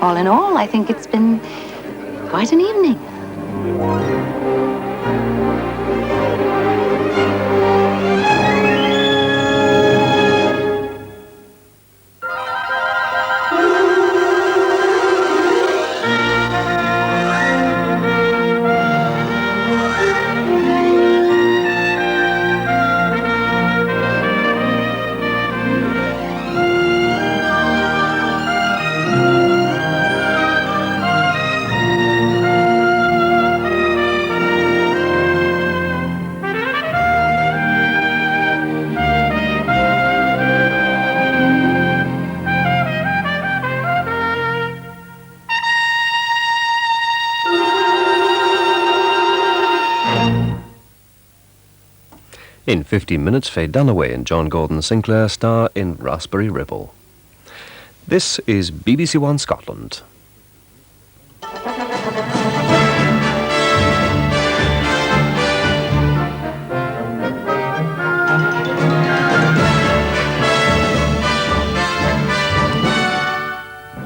all in all, I think it's been quite an evening. In 15 minutes, Faye Dunaway and John Gordon Sinclair star in Raspberry Ripple. This is BBC1 Scotland.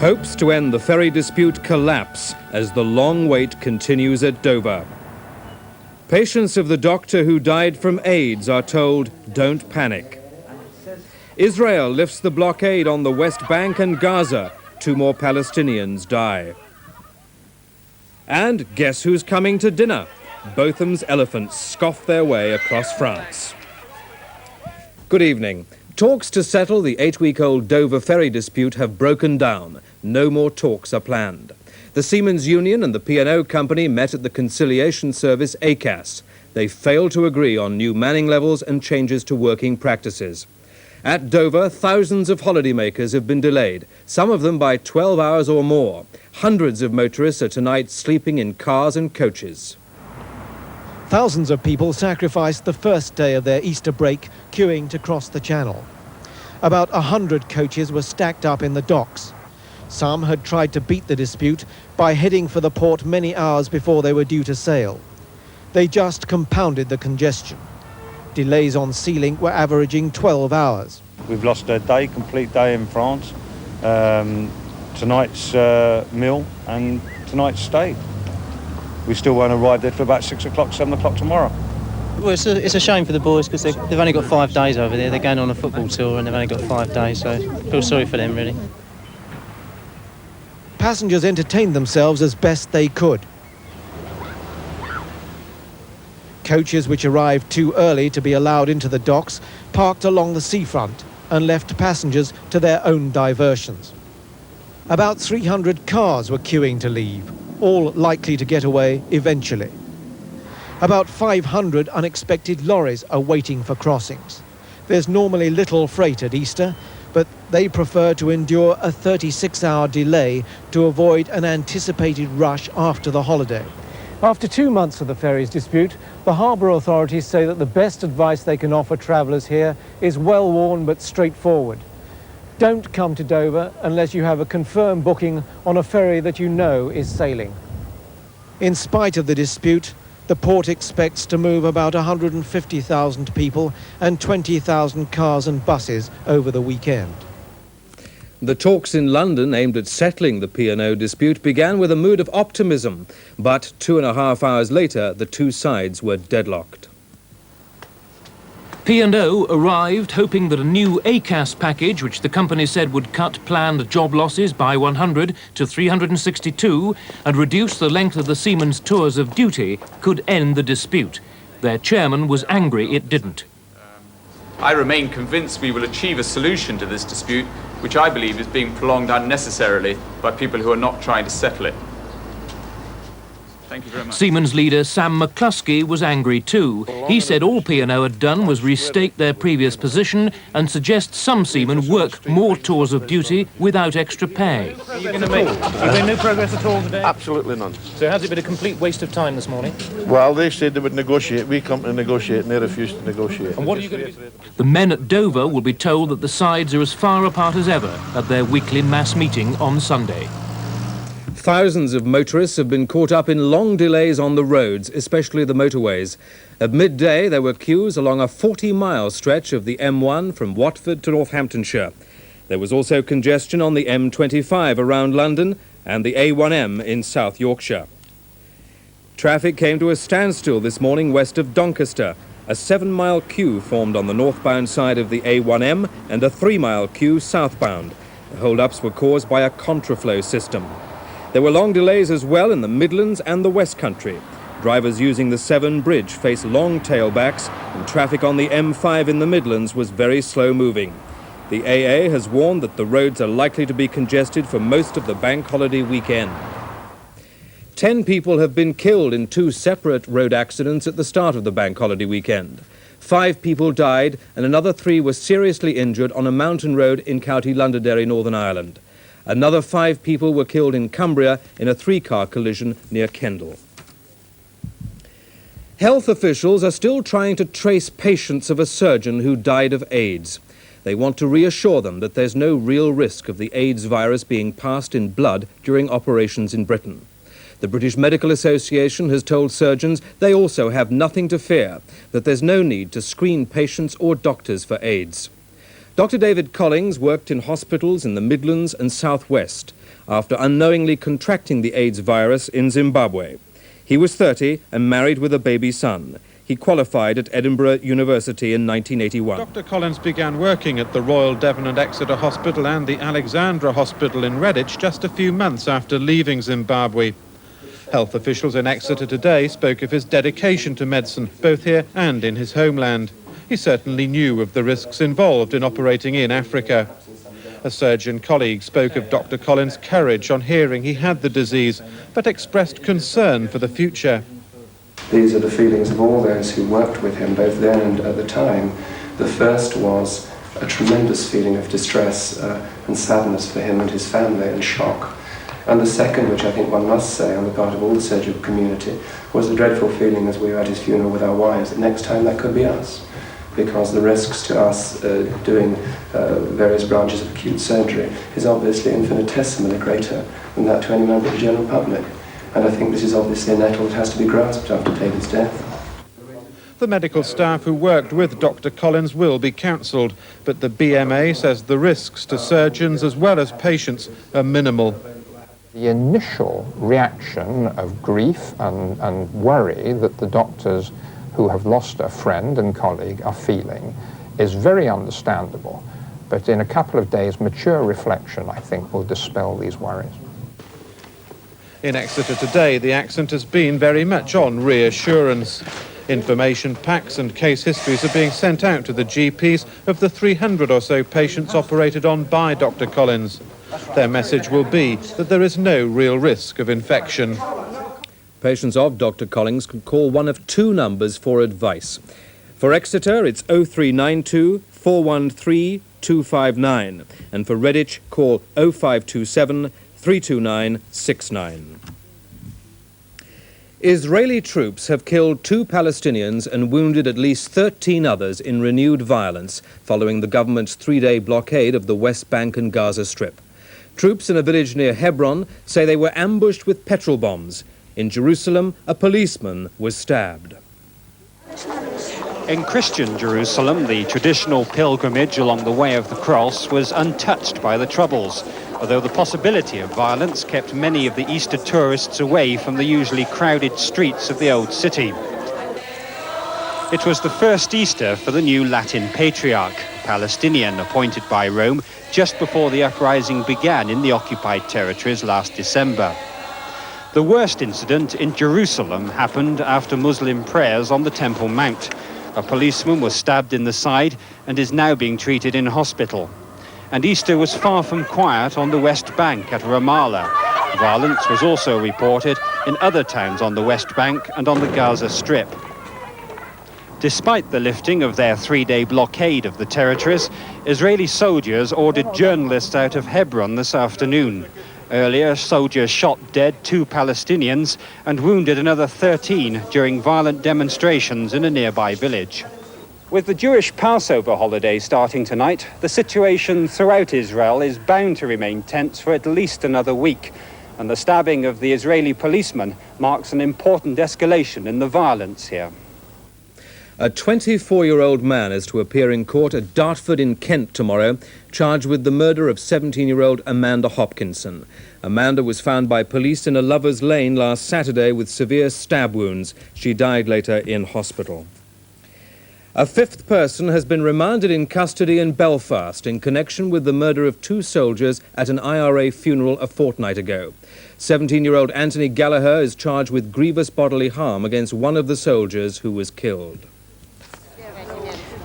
Hopes to end the ferry dispute collapse as the long wait continues at Dover. Patients of the doctor who died from AIDS are told, don't panic. Israel lifts the blockade on the West Bank and Gaza. 2 more Palestinians die. And guess who's coming to dinner? Botham's elephants scoff their way across France. Good evening. Talks to settle the 8-week-old Dover ferry dispute have broken down. No more talks are planned. The Seamen's Union and the P&O Company met at the conciliation service ACAS. They failed to agree on new manning levels and changes to working practices. At Dover, thousands of holidaymakers have been delayed, some of them by 12 hours or more. Hundreds of motorists are tonight sleeping in cars and coaches. Thousands of people sacrificed the first day of their Easter break queuing to cross the channel. About 100 coaches were stacked up in the docks. Some had tried to beat the dispute by heading for the port many hours before they were due to sail. They just compounded the congestion. Delays on Sea Link were averaging 12 hours. We've lost a day, complete day in France. Tonight's meal and tonight's stay. We still won't arrive there till about 6 o'clock, 7 o'clock tomorrow. Well, it's a shame for the boys because they've only got 5 days over there. They're going on a football tour and they've only got 5 days, so I feel sorry for them, really. Passengers entertained themselves as best they could. Coaches which arrived too early to be allowed into the docks parked along the seafront and left passengers to their own diversions. About 300 cars were queuing to leave, all likely to get away eventually. About 500 unexpected lorries are waiting for crossings. There's normally little freight at Easter, but they prefer to endure a 36-hour delay to avoid an anticipated rush after the holiday. After 2 months of the ferries dispute, the harbour authorities say that the best advice they can offer travellers here is well-worn but straightforward. Don't come to Dover unless you have a confirmed booking on a ferry that you know is sailing. In spite of the dispute, the port expects to move about 150,000 people and 20,000 cars and buses over the weekend. The talks in London aimed at settling the P&O dispute began with a mood of optimism, but 2.5 hours later, the two sides were deadlocked. P&O arrived hoping that a new ACAS package, which the company said would cut planned job losses by 100 to 362 and reduce the length of the seamen's tours of duty, could end the dispute. Their chairman was angry it didn't. I remain convinced we will achieve a solution to this dispute, which I believe is being prolonged unnecessarily by people who are not trying to settle it. Thank you very much. Seamen's leader Sam McCluskey was angry too. He said all P&O had done was restate their previous position and suggest some seamen work more tours of duty without extra pay. Are you going to make no progress at all today? Absolutely none. So has it been a complete waste of time this morning? Well, they said they would negotiate. We come to negotiate and they refused to negotiate. And what are you going to do? The men at Dover will be told that the sides are as far apart as ever at their weekly mass meeting on Sunday. Thousands of motorists have been caught up in long delays on the roads, especially the motorways. At midday, there were queues along a 40-mile stretch of the M1 from Watford to Northamptonshire. There was also congestion on the M25 around London and the A1M in South Yorkshire. Traffic came to a standstill this morning west of Doncaster. A 7-mile queue formed on the northbound side of the A1M and a 3-mile queue southbound. The hold-ups were caused by a contraflow system. There were long delays as well in the Midlands and the West Country. Drivers using the Severn Bridge face long tailbacks, and traffic on the M5 in the Midlands was very slow moving. The AA has warned that the roads are likely to be congested for most of the bank holiday weekend. 10 people have been killed in 2 separate road accidents at the start of the bank holiday weekend. 5 people died and another 3 were seriously injured on a mountain road in County Londonderry, Northern Ireland. Another 5 people were killed in Cumbria in a 3-car collision near Kendal. Health officials are still trying to trace patients of a surgeon who died of AIDS. They want to reassure them that there's no real risk of the AIDS virus being passed in blood during operations in Britain. The British Medical Association has told surgeons they also have nothing to fear, that there's no need to screen patients or doctors for AIDS. Dr. David Collings worked in hospitals in the Midlands and South West after unknowingly contracting the AIDS virus in Zimbabwe. He was 30 and married with a baby son. He qualified at Edinburgh University in 1981. Dr. Collins began working at the Royal Devon and Exeter Hospital and the Alexandra Hospital in Redditch just a few months after leaving Zimbabwe. Health officials in Exeter today spoke of his dedication to medicine, both here and in his homeland. He certainly knew of the risks involved in operating in Africa. A surgeon colleague spoke of Dr. Collins' courage on hearing he had the disease, but expressed concern for the future. These are the feelings of all those who worked with him, both then and at the time. The first was a tremendous feeling of distress and sadness for him and his family, and shock. And the second, which I think one must say on the part of all the surgical community, was the dreadful feeling as we were at his funeral with our wives that next time that could be us, because the risks to us doing various branches of acute surgery is obviously infinitesimally greater than that to any member of the general public. And I think this is obviously a nettle that has to be grasped after David's death. The medical staff who worked with Dr. Collins will be counselled, but the BMA says the risks to surgeons as well as patients are minimal. The initial reaction of grief and worry that the doctors who have lost a friend and colleague are feeling is very understandable, but in a couple of days, mature reflection, I think, will dispel these worries. In Exeter today, the accent has been very much on reassurance. Information packs and case histories are being sent out to the GPs of the 300 or so patients operated on by Dr. Collins. Their message will be that there is no real risk of infection. Patients of Dr. Collins can call one of 2 numbers for advice. For Exeter, it's 0392 413 259, and for Redditch, call 0527 329 69. Israeli troops have killed 2 Palestinians and wounded at least 13 others in renewed violence following the government's 3-day blockade of the West Bank and Gaza Strip. Troops in a village near Hebron say they were ambushed with petrol bombs. In Jerusalem, a policeman was stabbed. In Christian Jerusalem, the traditional pilgrimage along the Way of the Cross was untouched by the Troubles, although the possibility of violence kept many of the Easter tourists away from the usually crowded streets of the old city. It was the first Easter for the new Latin Patriarch, a Palestinian appointed by Rome just before the uprising began in the occupied territories last December. The worst incident in Jerusalem happened after Muslim prayers on the Temple Mount. A policeman was stabbed in the side and is now being treated in hospital. And Easter was far from quiet on the West Bank at Ramallah. Violence was also reported in other towns on the West Bank and on the Gaza Strip. Despite the lifting of their 3-day blockade of the territories, Israeli soldiers ordered journalists out of Hebron this afternoon. Earlier, soldiers shot dead 2 Palestinians and wounded another 13 during violent demonstrations in a nearby village. With the Jewish Passover holiday starting tonight, the situation throughout Israel is bound to remain tense for at least another week, and the stabbing of the Israeli policeman marks an important escalation in the violence here. A 24-year-old man is to appear in court at Dartford in Kent tomorrow, charged with the murder of 17-year-old Amanda Hopkinson. Amanda was found by police in a lover's lane last Saturday with severe stab wounds. She died later in hospital. A fifth person has been remanded in custody in Belfast in connection with the murder of 2 soldiers at an IRA funeral a fortnight ago. 17-year-old Anthony Gallagher is charged with grievous bodily harm against one of the soldiers who was killed.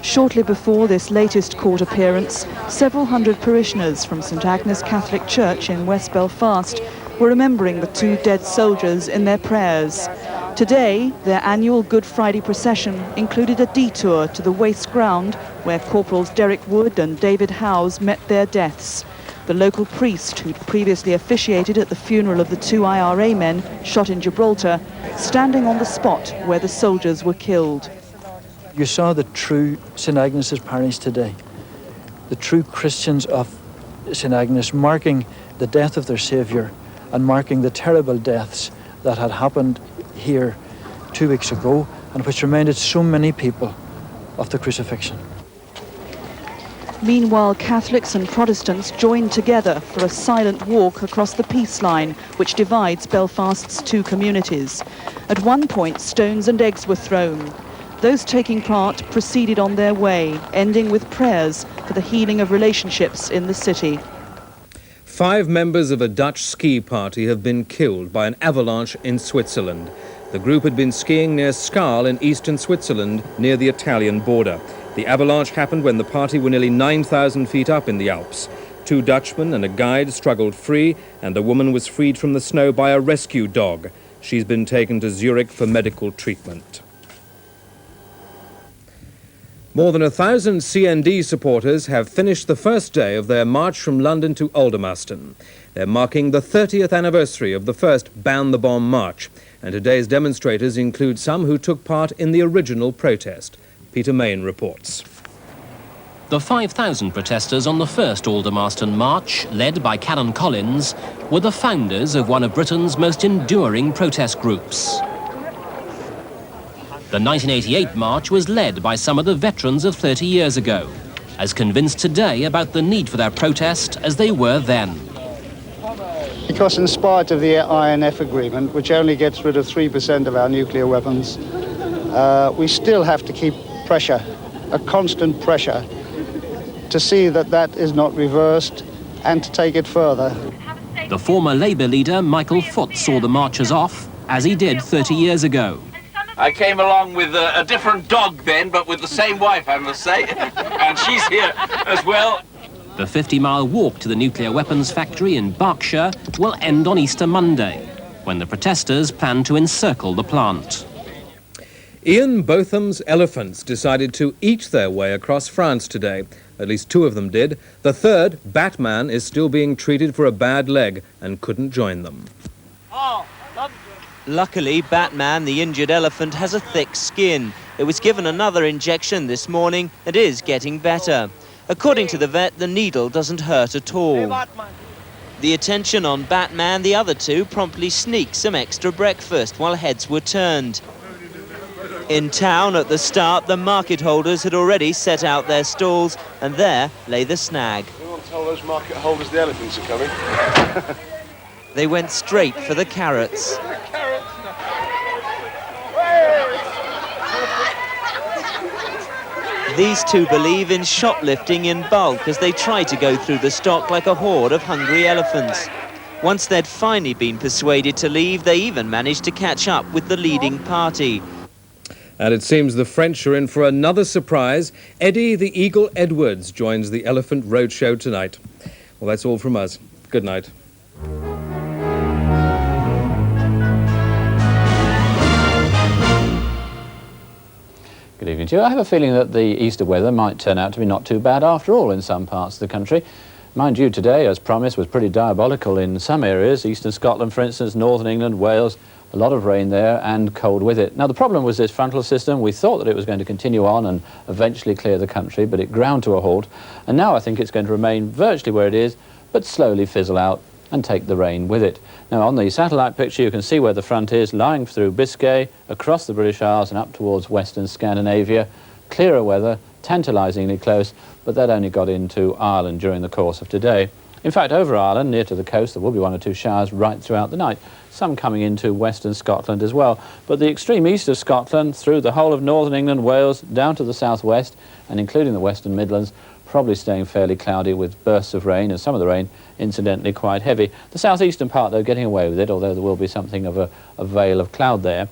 Shortly before this latest court appearance, several hundred parishioners from St Agnes Catholic Church in West Belfast were remembering the 2 dead soldiers in their prayers. Today, their annual Good Friday procession included a detour to the waste ground where Corporals Derek Wood and David Howes met their deaths. The local priest, who'd previously officiated at the funeral of the 2 IRA men shot in Gibraltar, standing on the spot where the soldiers were killed. You saw the true St Agnes's parish today, the true Christians of St Agnes marking the death of their Saviour and marking the terrible deaths that had happened here 2 weeks ago and which reminded so many people of the crucifixion. Meanwhile, Catholics and Protestants joined together for a silent walk across the peace line which divides Belfast's 2 communities. At one point, stones and eggs were thrown. Those taking part proceeded on their way, ending with prayers for the healing of relationships in the city. 5 members of a Dutch ski party have been killed by an avalanche in Switzerland. The group had been skiing near Scal in eastern Switzerland, near the Italian border. The avalanche happened when the party were nearly 9,000 feet up in the Alps. 2 Dutchmen and a guide struggled free, and a woman was freed from the snow by a rescue dog. She's been taken to Zurich for medical treatment. More than 1,000 CND supporters have finished the first day of their march from London to Aldermaston. They're marking the 30th anniversary of the first Ban the Bomb march, and today's demonstrators include some who took part in the original protest. Peter Main reports. The 5,000 protesters on the first Aldermaston march, led by Canon Collins, were the founders of one of Britain's most enduring protest groups. The 1988 march was led by some of the veterans of 30 years ago, as convinced today about the need for their protest as they were then. Because in spite of the INF agreement, which only gets rid of 3% of our nuclear weapons, we still have to keep pressure, a constant pressure, to see that that is not reversed and to take it further. The former Labour leader, Michael Foot, saw the marchers off, as he did 30 years ago. I came along with a different dog then, but with the same wife, I must say, and she's here as well. The 50-mile walk to the nuclear weapons factory in Berkshire will end on Easter Monday, when the protesters plan to encircle the plant. Ian Botham's elephants decided to eat their way across France today. At least 2 of them did. The third, Batman, is still being treated for a bad leg and couldn't join them. Luckily, Batman, the injured elephant, has a thick skin. It was given another injection this morning and is getting better. According to the vet, the needle doesn't hurt at all. The attention on Batman, the other 2 promptly sneaked some extra breakfast while heads were turned. In town at the start, the market holders had already set out their stalls, and there lay the snag. We want to tell those market holders the elephants are coming. They went straight for the carrots. These 2 believe in shoplifting in bulk as they try to go through the stock like a horde of hungry elephants. Once they'd finally been persuaded to leave, they even managed to catch up with the leading party. And it seems the French are in for another surprise. Eddie the Eagle Edwards joins the Elephant Roadshow tonight. Well, that's all from us. Good night. Good evening to you. I have a feeling that the Easter weather might turn out to be not too bad after all in some parts of the country. Mind you, today, as promised, was pretty diabolical in some areas. Eastern Scotland, for instance, northern England, Wales, a lot of rain there and cold with it. Now, the problem was this frontal system. We thought that it was going to continue on and eventually clear the country, but it ground to a halt. And now I think it's going to remain virtually where it is, but slowly fizzle out and take the rain with it. Now on the satellite picture you can see where the front is, lying through Biscay, across the British Isles and up towards western Scandinavia. Clearer weather, tantalisingly close, but that only got into Ireland during the course of today. In fact, over Ireland, near to the coast, there will be 1 or 2 showers right throughout the night, some coming into western Scotland as well. But the extreme east of Scotland, through the whole of northern England, Wales, down to the southwest, and including the Western Midlands, probably staying fairly cloudy with bursts of rain, and some of the rain, incidentally, quite heavy. The southeastern part, though, getting away with it, although there will be something of a veil of cloud there.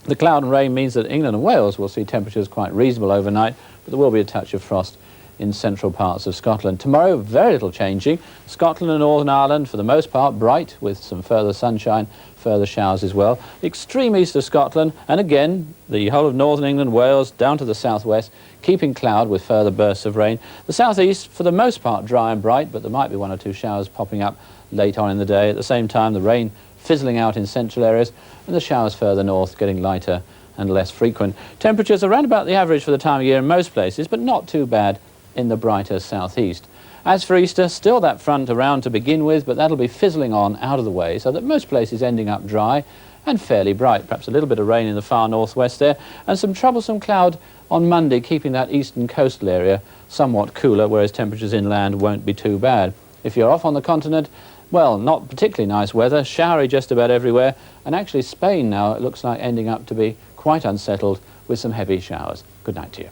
The cloud and rain means that England and Wales will see temperatures quite reasonable overnight, but there will be a touch of frost in central parts of Scotland. Tomorrow, very little changing. Scotland and Northern Ireland, for the most part, bright, with some further sunshine, further showers as well. The extreme east of Scotland, and again, the whole of northern England, Wales, down to the southwest, keeping cloud with further bursts of rain. The southeast, for the most part, dry and bright, but there might be 1 or 2 showers popping up late on in the day. At the same time, the rain fizzling out in central areas, and the showers further north getting lighter and less frequent. Temperatures around about the average for the time of year in most places, but not too bad in the brighter southeast. As for Easter, still that front around to begin with, but that'll be fizzling on out of the way, so that most places ending up dry and fairly bright. Perhaps a little bit of rain in the far northwest there, and some troublesome cloud on Monday, keeping that eastern coastal area somewhat cooler, whereas temperatures inland won't be too bad. If you're off on the continent, well, not particularly nice weather, showery just about everywhere, and actually Spain now, it looks like ending up to be quite unsettled with some heavy showers. Good night to you.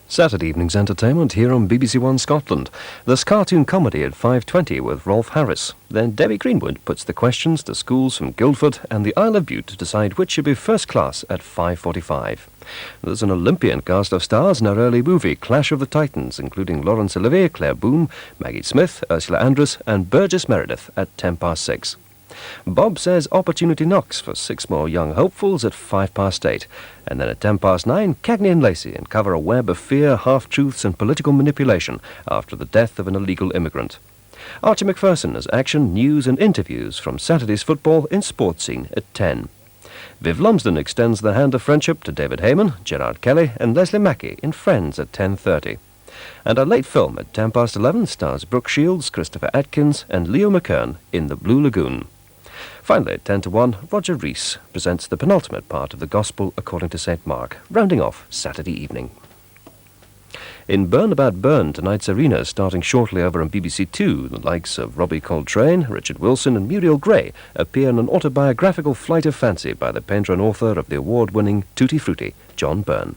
Saturday evening's entertainment here on BBC1 Scotland. This cartoon comedy at 5:20 with Rolf Harris. Then Debbie Greenwood puts the questions to schools from Guildford and the Isle of Bute to decide which should be first class at 5:45. There's an Olympian cast of stars in our early movie Clash of the Titans, including Laurence Olivier, Claire Boone, Maggie Smith, Ursula Andress and Burgess Meredith at 6:10. Bob says opportunity knocks for 6 more young hopefuls at 8:05. And then at 9:10, Cagney and Lacey uncover a web of fear, half-truths and political manipulation after the death of an illegal immigrant. Archie Macpherson has action, news and interviews from Saturday's football in Sports Scene at 10. Viv Lumsden extends the hand of friendship to David Heyman, Gerard Kelly and Leslie Mackey in Friends at 10:30. And our late film at 11:10 stars Brooke Shields, Christopher Atkins and Leo McKern in The Blue Lagoon. Finally, at 10:01, Roger Rees presents the penultimate part of the Gospel according to St. Mark, rounding off Saturday evening. In Burn About Burn, tonight's arena starting shortly over on BBC2, the likes of Robbie Coltrane, Richard Wilson and Muriel Gray appear in an autobiographical flight of fancy by the painter and author of the award-winning Tutti Frutti, John Byrne.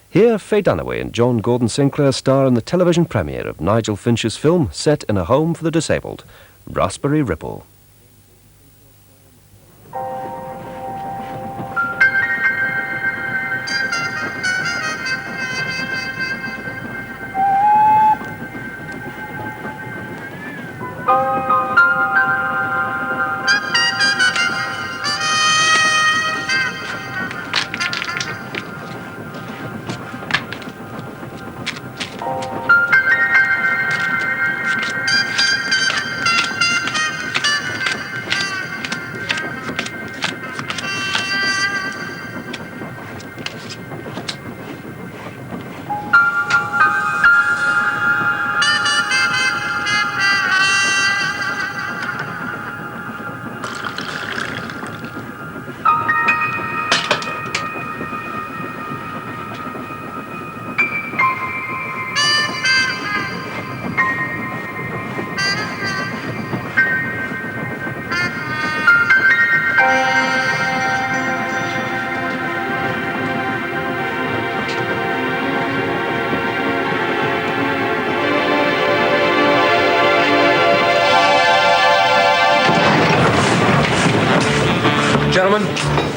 Here, Faye Dunaway and John Gordon Sinclair star in the television premiere of Nigel Finch's film set in a home for the disabled, Raspberry Ripple. Gentlemen,